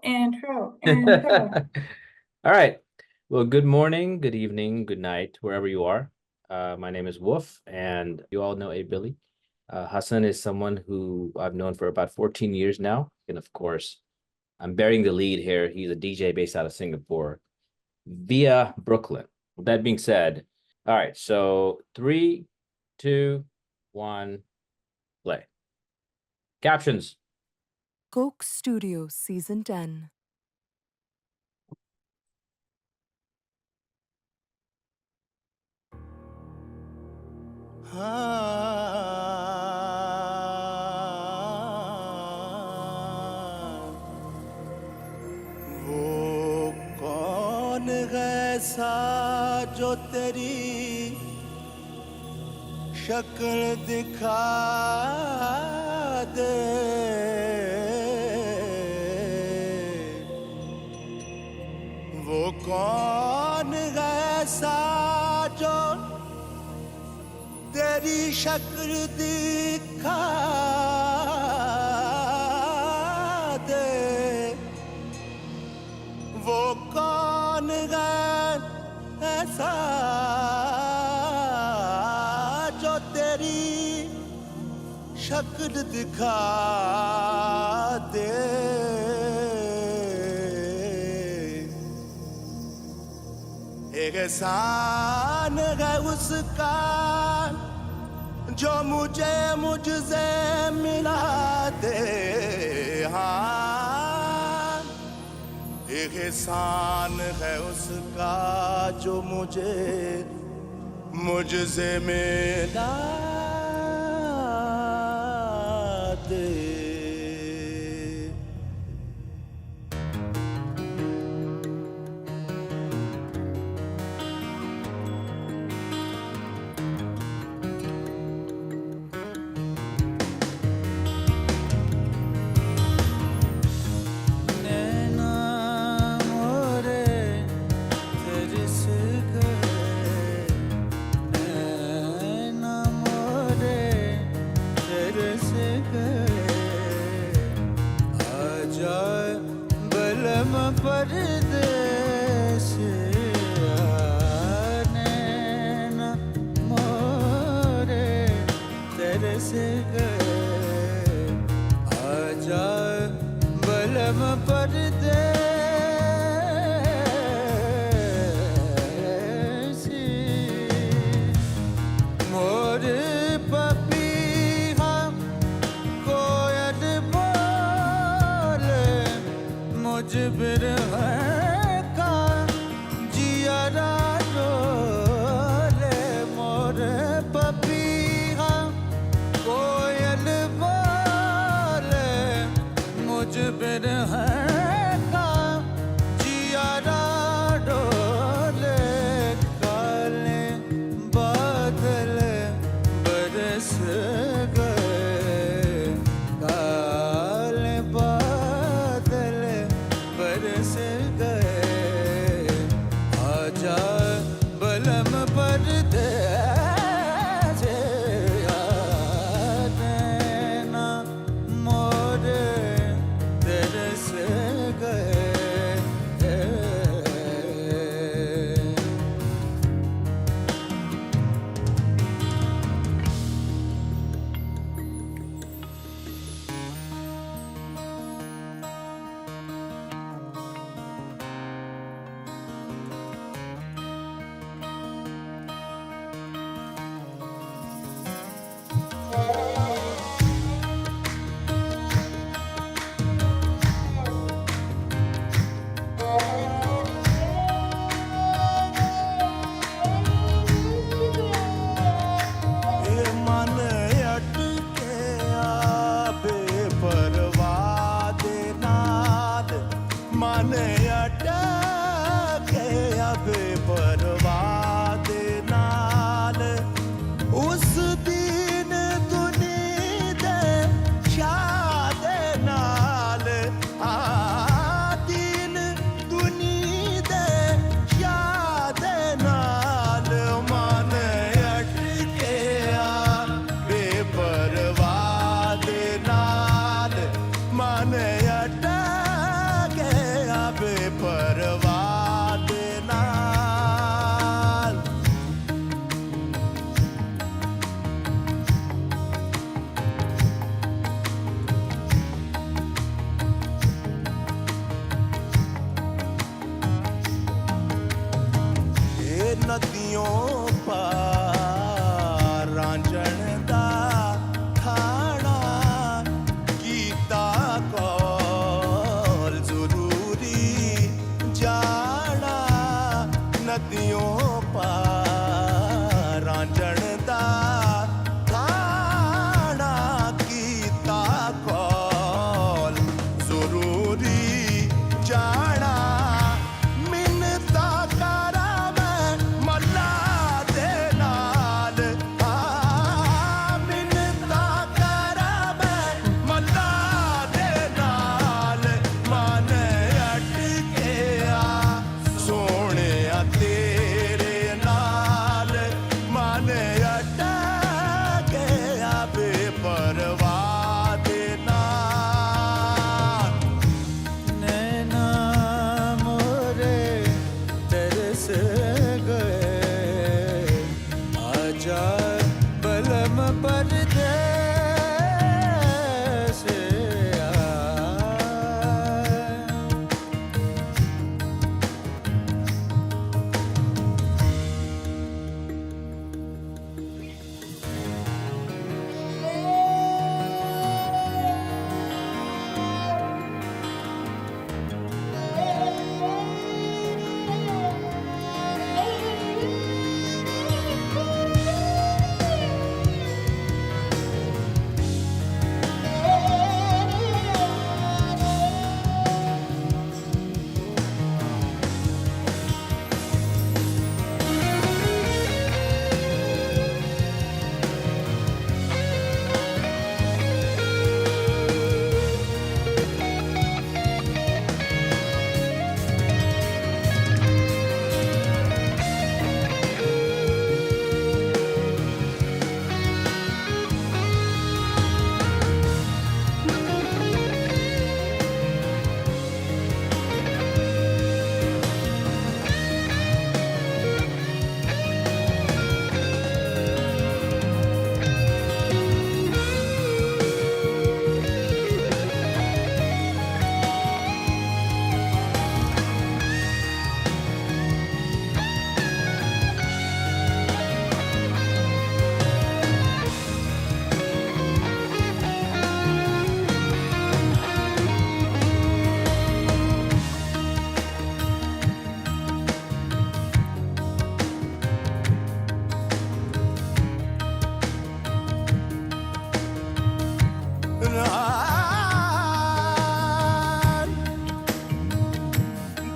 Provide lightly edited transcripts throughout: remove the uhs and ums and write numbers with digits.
intro. All right. Well, good morning, good evening, good night, wherever you are. My name is Wolf, and you all know ama.billi. Hassan is someone who I've known for about 14 years now. And of course, I'm bearing the lead here. He's a DJ based out of Singapore via Brooklyn. With that being said, all right. So 3, 2, 1, play. Captions. Coke Studio Season 10. वो कौन ऐसा जो तेरी शक्ल दिखा दे वो कौन ऐसा जो तेरी शक्ल दिखा दे वो कौन ऐसा जो तेरी शक्ल दिखा दे एहसान है उसका जो मुझे मुझसे मिला दे हाँ एहसान है उसका जो मुझे मुझसे मिला दे Say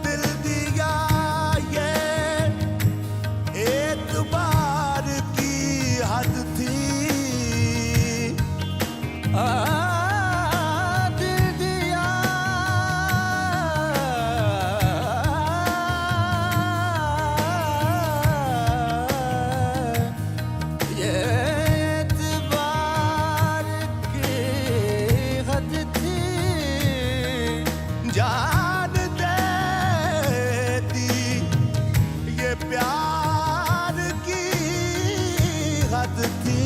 दिल दिया ये एतबार की हद थी दिल दिया ये एतबार की हद थी जान देती ये प्यार की हद थी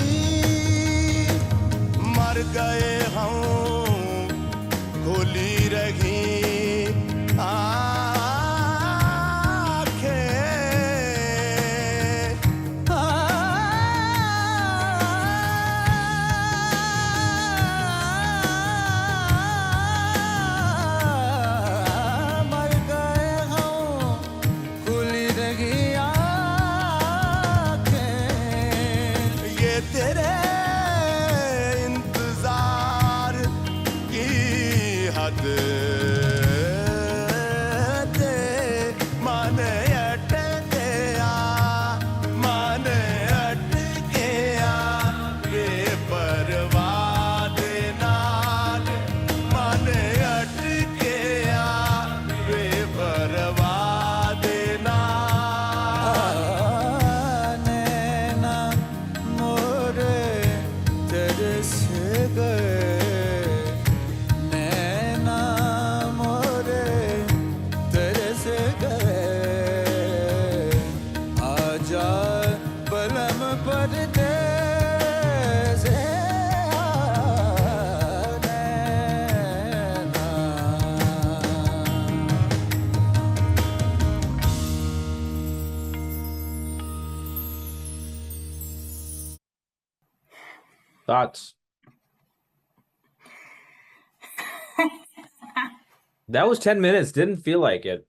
मर गए हम खुली रही मर गए हम खुली रही आँखें ये तेरे इंतजार की हद ते माने अटके बेपरवाह दे नाल माने अटके बेपरवाह दे नाल नैना मोरे तरस गए नैना मोरे तरस गए आजा बलम परदेस नैना Thoughts? That was 10 minutes. Didn't feel like it.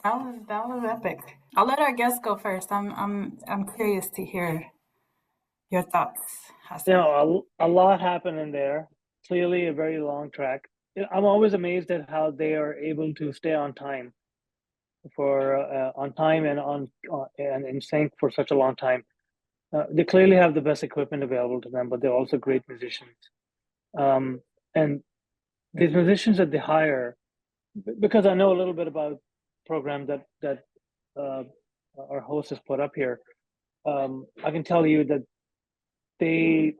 That was epic. I'll let our guests go first. I'm curious to hear your thoughts, Hassan. A lot happened in there. Clearly a very long track. I'm always amazed at how they are able to stay on time and in sync for such a long time. They clearly have the best equipment available to them, but they're also great musicians. And these musicians that they hire, because I know a little bit about programs that our host has put up here, I can tell you that they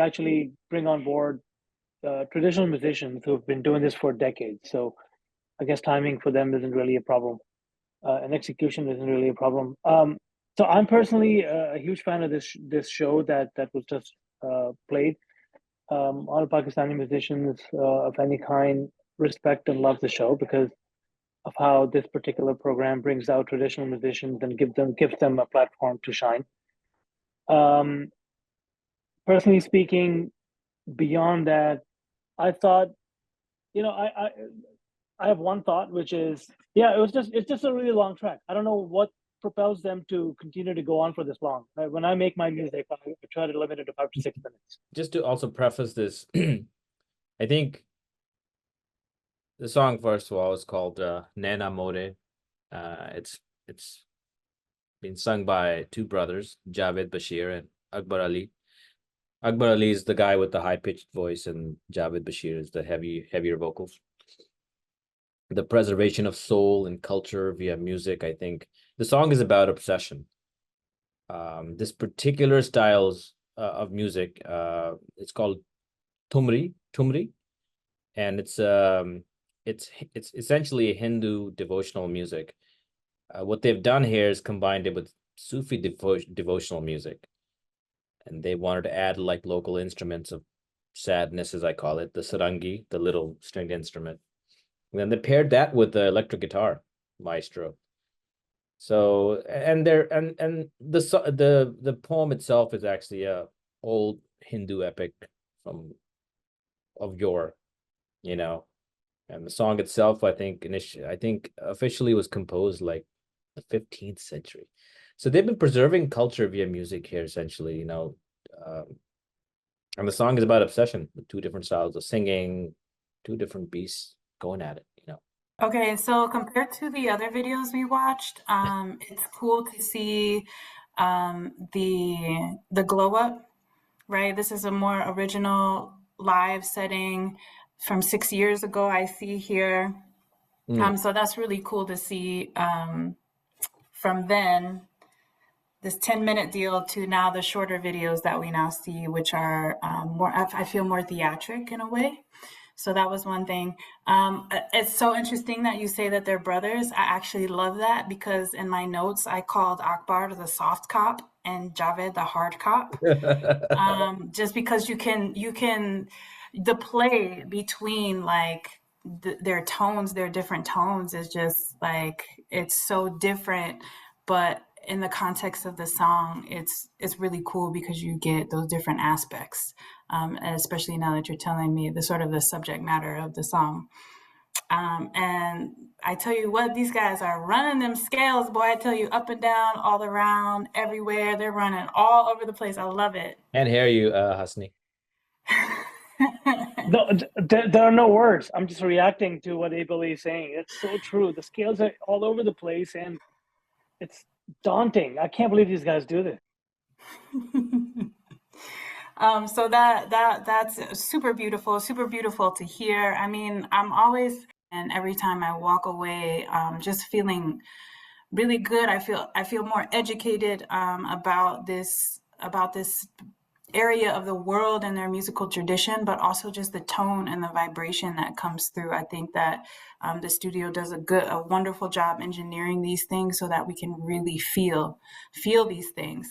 actually bring on board traditional musicians who have been doing this for decades. So I guess timing for them isn't really a problem, and execution isn't really a problem. So I'm personally a huge fan of this show that was just played. All Pakistani musicians of any kind respect and love the show because of how this particular program brings out traditional musicians and gives them a platform to shine. Personally speaking, beyond that, I thought, I have one thought, which is, it's just a really long track. I don't know what propels them to continue to go on for this long. When I make my music, I try to limit it to 5 to 6 minutes. Just to also preface this, I think the song, first of all, is called Naina Moray. It's been sung by two brothers, Javed Bashir and Akbar Ali. Akbar Ali is the guy with the high-pitched voice, and Javed Bashir is the heavier vocals. The preservation of soul and culture via music. I think the song is about obsession. This particular styles of music, it's called tumri, and it's essentially Hindu devotional music. What they've done here is combined it with Sufi devotional music, and they wanted to add like local instruments of sadness, as I call it, the sarangi, the little stringed instrument. And then they paired that with the electric guitar maestro. So the poem itself is actually a old Hindu epic of yore, and the song itself, I think officially was composed like the 15th century. So they've been preserving culture via music here, essentially. And the song is about obsession with two different styles of singing, two different beasts going at it, you know. Okay, so compared to the other videos we watched, it's cool to see the glow up, right? This is a more original live setting from 6 years ago, I see here. So that's really cool to see from then, this 10-minute deal to now the shorter videos that we now see, which are more, I feel more theatric in a way. So that was one thing. It's so interesting that you say that they're brothers. I actually love that because in my notes, I called Akbar the soft cop and Javed the hard cop. Just because you can, the play between like their tones, their different tones is just like, it's so different, but in the context of the song, it's really cool because you get those different aspects, and especially now that you're telling me the sort of the subject matter of the song. And I tell you what, these guys are running them scales, boy. I tell you, up and down, all around, everywhere. They're running all over the place. I love it. And hear you, Hasni. No, there are no words. I'm just reacting to what A.Billi is saying. It's so true. The scales are all over the place, and it's daunting. I can't believe these guys do this. So that's super beautiful to hear. I mean, I'm always, and every time I walk away, just feeling really good. I feel more educated about this area of the world and their musical tradition, but also just the tone and the vibration that comes through. I think that the studio does a wonderful job engineering these things so that we can really feel these things.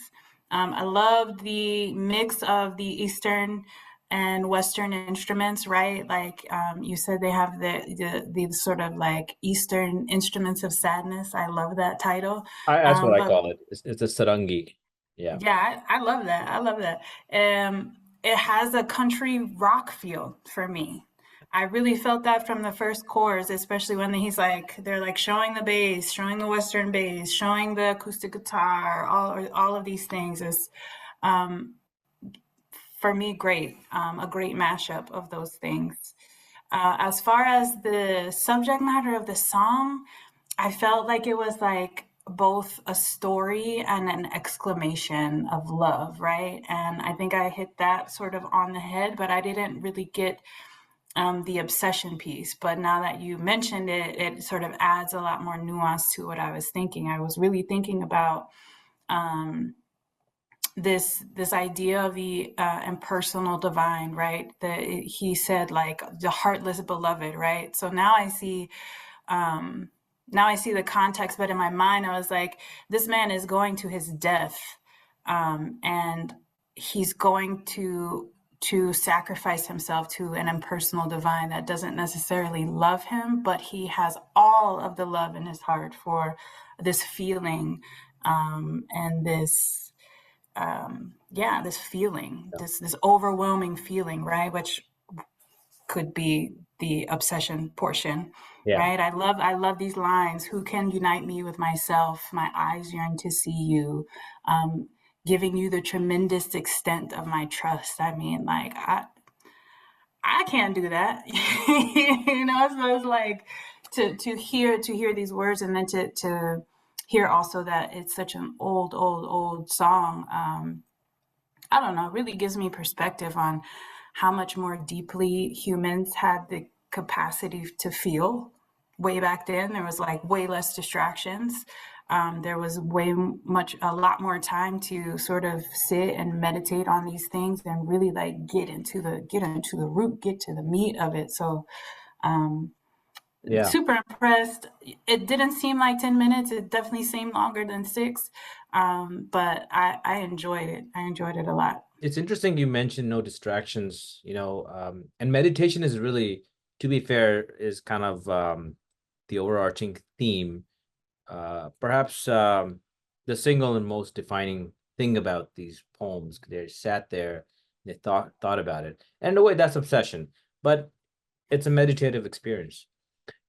I love the mix of the Eastern and Western instruments, right? Like you said, they have the sort of like Eastern instruments of sadness. I love that title. That's what I call it. It's a sarangi. Yeah. Yeah, I love that. I love that. It has a country rock feel for me. I really felt that from the first chorus, especially when they're like showing the bass, showing the Western bass, showing the acoustic guitar, all of these things is, for me, great. A great mashup of those things. As far as the subject matter of the song, I felt like it was like both a story and an exclamation of love, right? And I think I hit that sort of on the head, but I didn't really get the obsession piece. But now that you mentioned it, it sort of adds a lot more nuance to what I was thinking. I was really thinking about this idea of the impersonal divine, right? That he said like the heartless beloved, right? So now I see the context, but in my mind, I was like, this man is going to his death, and he's going to sacrifice himself to an impersonal divine that doesn't necessarily love him, but he has all of the love in his heart for this feeling, and this this feeling, this overwhelming feeling, right? Which could be the obsession portion, right? I love these lines. Who can unite me with myself? My eyes yearn to see you, giving you the tremendous extent of my trust. I mean, like I can't do that, you know. So it's like to hear these words, and then to hear also that it's such an old song. I don't know, it really gives me perspective on how much more deeply humans had the capacity to feel way back then. There was like way less distractions. There was a lot more time to sort of sit and meditate on these things and really like get into the root, get to the meat of it. So, super impressed. It didn't seem like 10 minutes. It definitely seemed longer than 6. But I enjoyed it. I enjoyed it a lot. It's interesting you mentioned no distractions, you know, and meditation is really, to be fair, is kind of the overarching theme. Perhaps the single and most defining thing about these poems. They sat there, they thought about it. And in a way, that's obsession, but it's a meditative experience.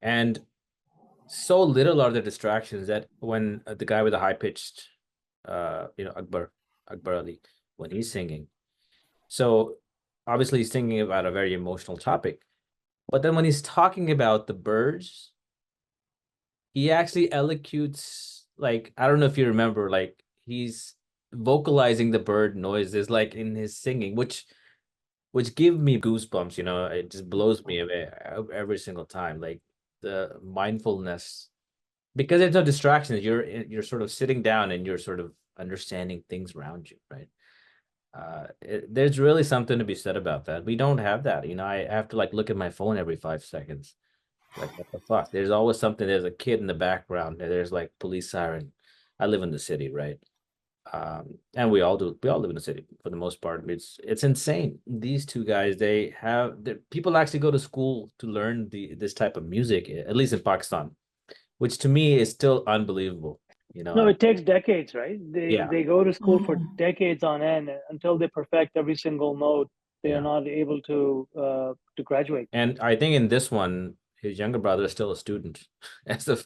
And so little are the distractions that when the guy with the high-pitched, Akbar Ali, when he's singing. So obviously he's thinking about a very emotional topic. But then when he's talking about the birds, he actually elocutes, like, I don't know if you remember, like he's vocalizing the bird noises like in his singing, which give me goosebumps, you know, it just blows me away every single time. Like the mindfulness, because there's no distractions. You're sort of sitting down and you're sort of understanding things around you, right? There's really something to be said about that. We don't have that. You know, I have to like look at my phone every 5 seconds. Like, what the fuck? There's always something. There's a kid in the background. There's like police siren. I live in the city, right? And we all do. We all live in the city for the most part. It's insane. These two guys, people actually go to school to learn this type of music, at least in Pakistan, which to me is still unbelievable. You know, No, it takes decades, right? yeah, They go to school for Mm. decades on end until they perfect every single note. They are yeah. not able to graduate. And I think in this one, his younger brother is still a student, as of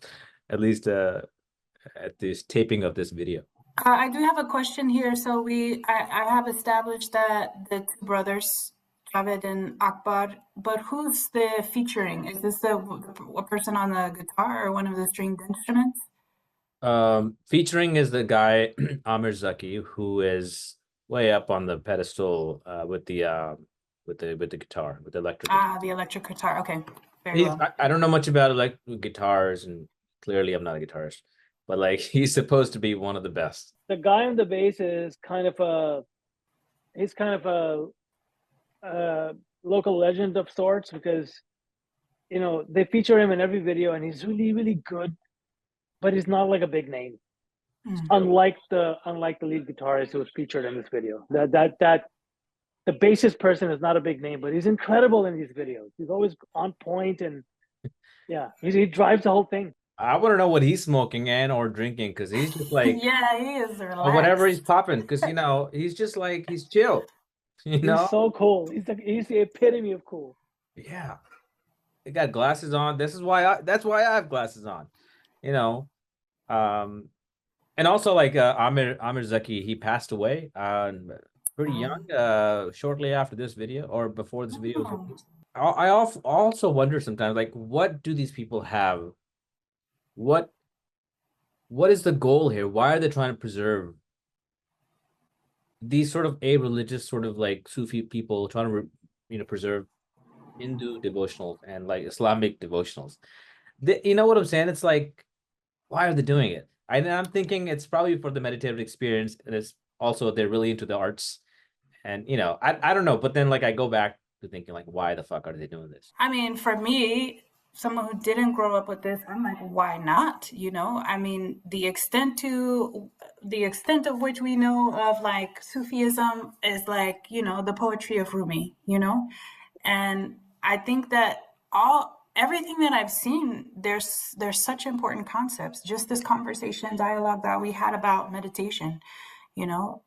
at least at this taping of this video. I do have a question here. So I have established that the two brothers, Javed and Akbar, but who's the featuring? Is this a person on the guitar or one of the stringed instruments? Featuring is the guy Aamir Zaki, who is way up on the pedestal with the guitar, with the electric guitar. Ah, the electric guitar. Okay, very well. I don't know much about guitars, and clearly I'm not a guitarist, but like he's supposed to be one of the best. The guy on the bass is he's kind of a local legend of sorts, because you know they feature him in every video and he's really, really good, but he's not like a big name. Mm. Unlike the lead guitarist who was featured in this video. That the bassist person is not a big name, but he's incredible in these videos. He's always on point, and yeah, he drives the whole thing. I want to know what he's smoking and or drinking, because he's just like, Yeah, he is or whatever he's relaxed. popping, because you know he's just like he's chill, you He's know. so cool. He's the epitome of cool. Yeah, he got glasses on. That's why I have glasses on, you know. Um, and also like Aamir Zaki, he passed away pretty young, shortly after this video or before this video was Oh. released. Also wonder sometimes, like, what do these people have? What what is the goal here? Why are they trying to preserve these sort of a-religious sort of like Sufi people trying to preserve Hindu devotionals and like Islamic devotionals? You know what I'm saying? It's like, why are they doing it? I'm thinking it's probably for the meditative experience, and it's also they're really into the arts, and I don't know. But then like I go back to thinking like, why the fuck are they doing this? I mean, for me, someone who didn't grow up with this, I'm like, why not? You know, I mean, the extent of which we know of like Sufism is like, the poetry of Rumi, and I think that everything that I've seen, there's such important concepts. Just this conversation dialogue that we had about meditation, you know,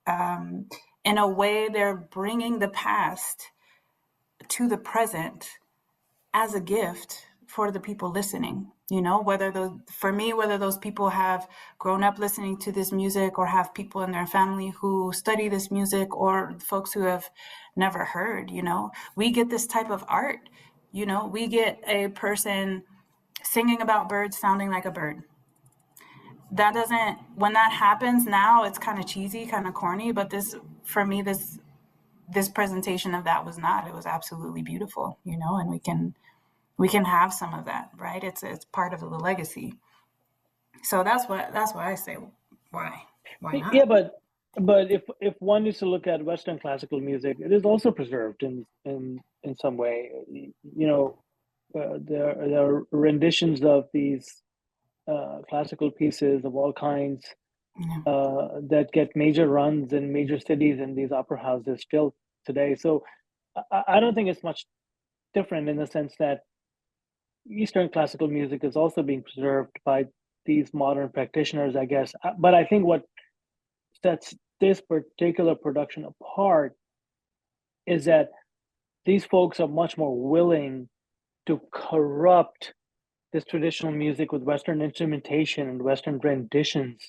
in a way they're bringing the past to the present as a gift for the people listening. Whether those people have grown up listening to this music or have people in their family who study this music, or folks who have never heard. We get this type of art. We get a person singing about birds sounding like a bird. When that happens now, it's kind of cheesy, kind of corny, but for me, this presentation of that was not. It was absolutely beautiful, and we can have some of that, right? It's part of the legacy. So that's why I say, why not? Yeah, but if one is to look at Western classical music, it is also preserved in some way. There are renditions of these classical pieces of all kinds that get major runs in major cities in these opera houses still today. So I don't think it's much different in the sense that Eastern classical music is also being preserved by these modern practitioners, I guess. But I think what sets this particular production apart is that these folks are much more willing to corrupt this traditional music with Western instrumentation and Western renditions.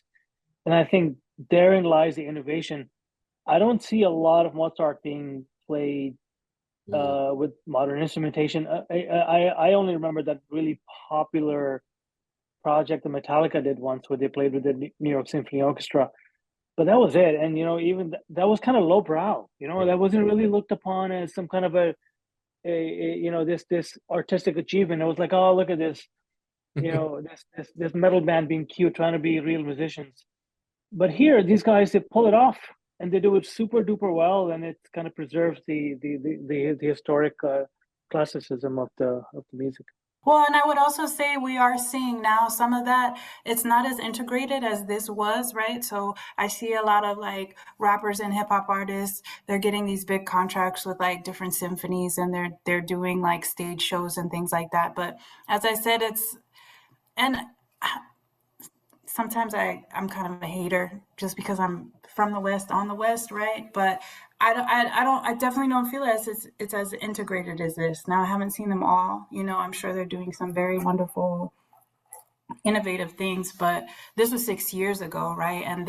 And I think therein lies the innovation. I don't see a lot of Mozart being played with modern instrumentation. I only remember that really popular project that Metallica did once, where they played with the New York Symphony Orchestra. But that was it. And even that was kind of lowbrow. That wasn't really looked upon as some kind of a this artistic achievement. It was like, oh, look at this, this metal band being cute, trying to be real musicians. But here, these guys, they pull it off, and they do it super duper well, and it kind of preserves the historic classicism of the music. Well, and I would also say we are seeing now some of that. It's not as integrated as this was, right? So I see a lot of like rappers and hip hop artists. They're getting these big contracts with like different symphonies, and they're doing like stage shows and things like that. But as I said, and sometimes I'm kind of a hater just because I'm from the West, on the West, right? But I definitely don't feel as it's as integrated as this. Now I haven't seen them all. I'm sure they're doing some very wonderful, innovative things, but this was 6 years ago, right? And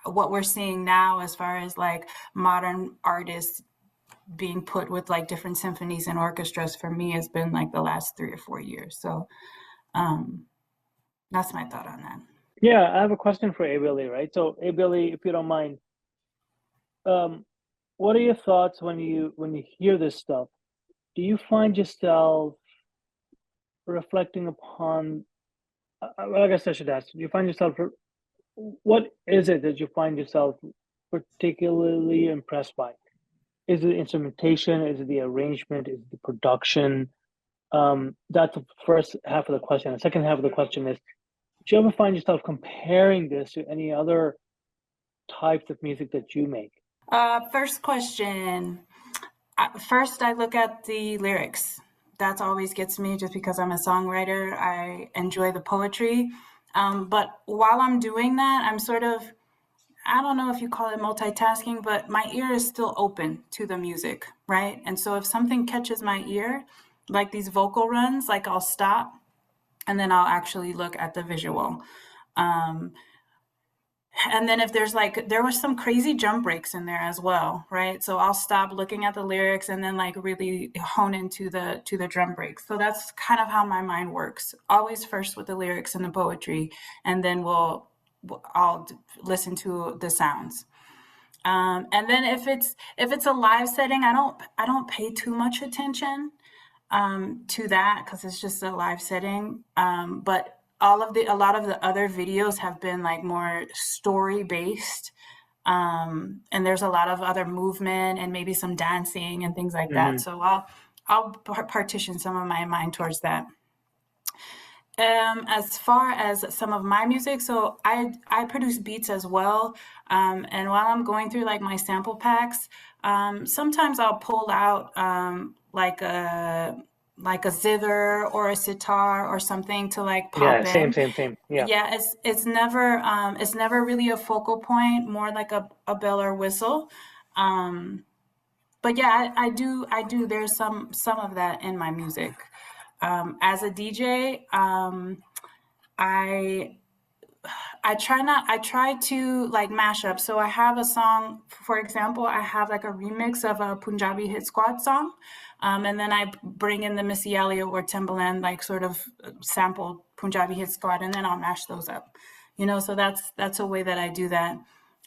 what we're seeing now, as far as like modern artists being put with like different symphonies and orchestras, for me has been like the last 3 or 4 years. So that's my thought on that. Yeah, I have a question for A.Billy, right? So, A.Billy, if you don't mind, what are your thoughts when you hear this stuff? Do you find yourself reflecting upon? Well, I guess I should ask. Do you find yourself? What is it that you find yourself particularly impressed by? Is it the instrumentation? Is it the arrangement? Is it the production? That's the first half of the question. The second half of the question is, do you ever find yourself comparing this to any other types of music that you make? First question. First, I look at the lyrics. That always gets me, just because I'm a songwriter. I enjoy the poetry. But while I'm doing that, I'm sort of, I don't know if you call it multitasking, but my ear is still open to the music, right? And so if something catches my ear, like these vocal runs, like I'll stop and then I'll actually look at the visual. And then if there was some crazy jump breaks in there as well, right? So I'll stop looking at the lyrics and then like really hone into the drum breaks. So that's kind of how my mind works. Always first with the lyrics and the poetry, and then I'll listen to the sounds. And then if it's a live setting, I don't pay too much attention to that, because it's just a live setting. But a lot of the other videos have been like more story based, and there's a lot of other movement and maybe some dancing and things like that. So I'll partition some of my mind towards that. As far as some of my music, so I produce beats as well, and while I'm going through like my sample packs, sometimes I'll pull out like a zither or a sitar or something to like pop in. Same. Yeah, it's never really a focal point, more like a bell or whistle. But yeah, I do. There's some of that in my music. As a DJ, I try to like mash up. So I have a song, for example, I have like a remix of a Punjabi hit squad song. And then I bring in the Missy Elliott or Timbaland, like sort of sample Punjabi hit squad, and then I'll mash those up. So that's a way that I do that.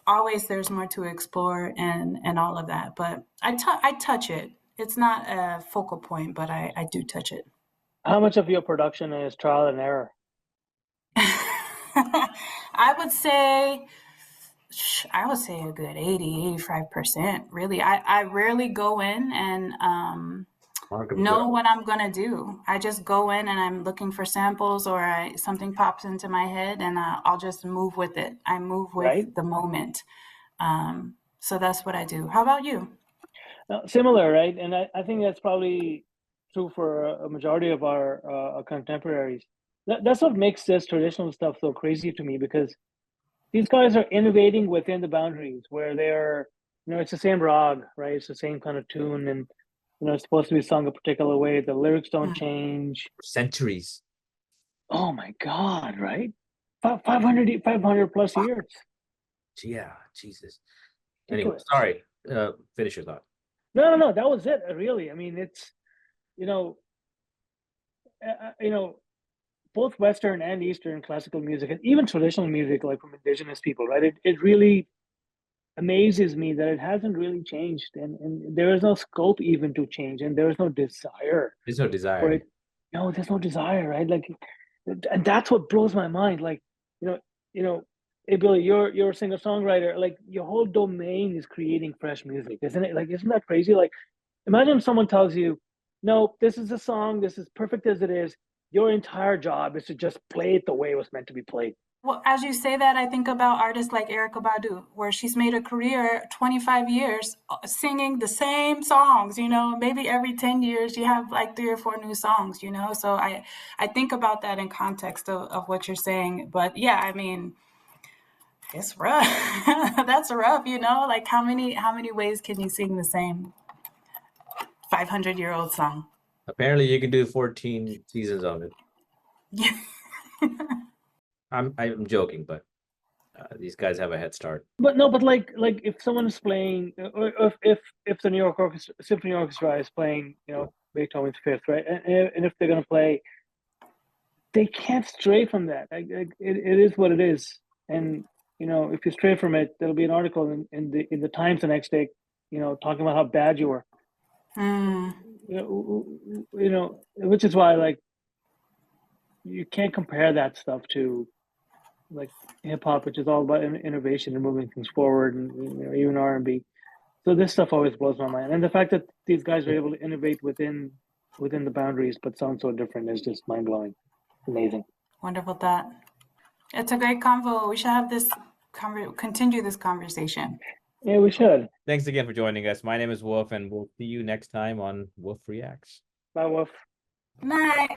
Always there's more to explore and all of that. But I touch it. It's not a focal point, but I do touch it. How much of your production is trial and error? I would say a good 80-85%. Really, I rarely go in and know what I'm gonna do. I just go in and I'm looking for samples, or something pops into my head, and I'll just move with it. I move with the moment. So that's what I do. How about you? Similar, right? And I think that's probably true for a majority of our contemporaries. That's what makes this traditional stuff so crazy to me, because these guys are innovating within the boundaries where they're, it's the same rag, right? It's the same kind of tune, and it's supposed to be sung a particular way. The lyrics don't change. Centuries. Oh my God, right? 500 plus years. Yeah, Jesus. Anyway, sorry. Finish your thought. No, that was it. Really, I mean, it's you know, you know, both Western and Eastern classical music, and even traditional music, like from indigenous people, right? It really amazes me that it hasn't really changed, and there is no scope even to change, and there is no desire There's no for desire. it. No, there's no desire, right? Like, and that's what blows my mind. Like, you know, you know, hey Billy, you're a singer songwriter. Like, your whole domain is creating fresh music, isn't it? Like, isn't that crazy? Like, imagine if someone tells you, no, this is a song, this is perfect as it is. Your entire job is to just play it the way it was meant to be played. Well, as you say that, I think about artists like Erykah Badu, where she's made a career 25 years singing the same songs, you know, maybe every 10 years you have like 3 or 4 new songs, you know? So I think about that in context of what you're saying. But yeah, I mean, it's rough. That's rough, you know? Like how many ways can you sing the same 500-year-old song? Apparently, you can do 14 seasons of it. Yeah. I'm joking, but these guys have a head start. But no, but like if someone is playing, or if the New York Orchestra, Symphony Orchestra is playing, you know, Beethoven's Fifth, right? And if they're gonna play, they can't stray from that. It is what it is, and you know, if you stray from it, there'll be an article in the Times the next day, you know, talking about how bad you were. Mm. You know, which is why like you can't compare that stuff to like hip hop, which is all about innovation and moving things forward, and you know, even R&B. So this stuff always blows my mind, and the fact that these guys are able to innovate within the boundaries but sound so different is just mind blowing. Amazing. Wonderful thought. It's a great convo. We should have this continue this conversation. Yeah, we should. Thanks again for joining us. My name is Wolf, and we'll see you next time on Wolf Reacts. Bye, Wolf. Night.